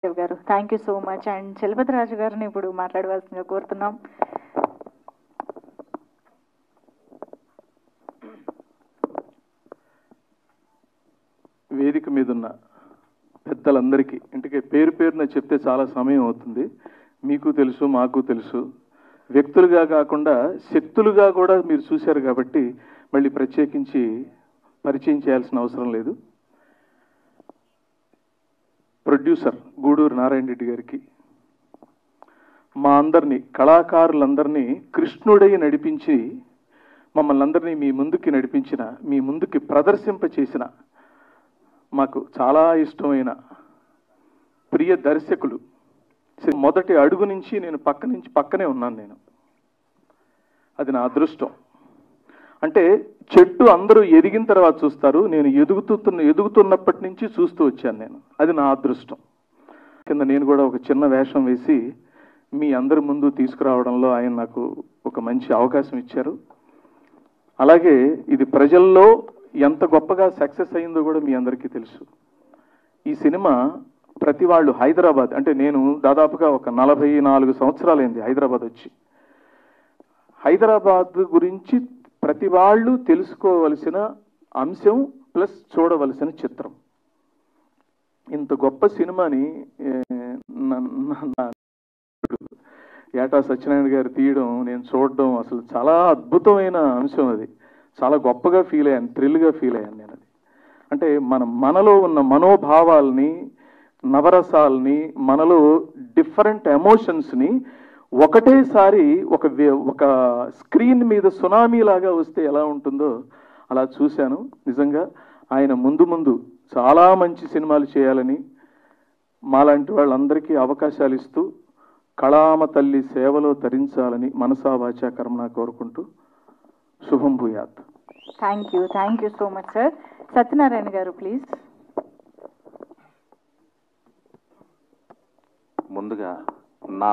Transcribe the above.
గారు thank you so much. And Chalapathi Raju గారిని ఇప్పుడు మాట్లాడవలసిందిగా కోరుతున్నాం. వేదిక మీద ఉన్న పెద్దలందరికీ ఇంటికి పేరు పేరున చెప్తే చాలా సమయం అవుతుంది. మీకు తెలుసు, మాకు తెలుసు. వ్యక్తులుగా కాకుండా శక్తులుగా కూడా మీరు చూశారు కాబట్టి మళ్ళీ ప్రత్యేకించి పరిచయం చేయాల్సిన అవసరం లేదు. ప్రొడ్యూసర్ గూడూరు నారాయణ రెడ్డి గారికి, మా అందరినీ కళాకారులందరినీ కృష్ణుడై నడిపించి మమ్మల్ని అందరినీ మీ ముందుకి నడిపించిన, మీ ముందుకి ప్రదర్శింప చేసిన మాకు చాలా ఇష్టమైన ప్రియ దర్శకులు. మొదటి అడుగు నుంచి నేను పక్కనే ఉన్నాను. నేను అది నా అదృష్టం. అంటే చెట్టు అందరూ ఎదిగిన తర్వాత చూస్తారు, నేను ఎదుగుతున్నప్పటి నుంచి చూస్తూ వచ్చాను నేను. అది నా అదృష్టం. కింద నేను కూడా ఒక చిన్న వేషం వేసి మీ అందరి ముందు తీసుకురావడంలో ఆయన నాకు ఒక మంచి అవకాశం ఇచ్చారు. అలాగే ఇది ప్రజల్లో ఎంత గొప్పగా సక్సెస్ అయిందో కూడా మీ అందరికీ తెలుసు. ఈ సినిమా ప్రతి వాళ్ళు హైదరాబాద్, అంటే నేను దాదాపుగా ఒక 44 సంవత్సరాలైంది హైదరాబాద్ వచ్చి. హైదరాబాద్ గురించి ప్రతి వాళ్ళు తెలుసుకోవలసిన అంశం ప్లస్ చూడవలసిన చిత్రం. ఇంత గొప్ప సినిమాని ఏటా సత్యనారాయణ గారు తీయడం, నేను చూడడం అసలు చాలా అద్భుతమైన అంశం. అది చాలా గొప్పగా ఫీల్ అయ్యాను, థ్రిల్గా ఫీల్ అయ్యాను నేను. అది అంటే మనలో ఉన్న మనోభావాల్ని, నవరసాల్ని, మనలో డిఫరెంట్ ఎమోషన్స్ని ఒకటేసారి ఒక స్క్రీన్ మీద సునామీ లాగా వస్తే ఎలా ఉంటుందో అలా చూశాను. నిజంగా ఆయన ముందు చాలా మంచి సినిమాలు చేయాలని, మాలాంటి వాళ్ళందరికీ అవకాశాలు ఇస్తూ కళామ తల్లి సేవలో తరించాలని మనసా వాచా కర్మణ కోరుకుంటూ శుభం భూయాత్. Thank you so much sir. Satyanarayana గారు ప్లీజ్. ముందుగా నా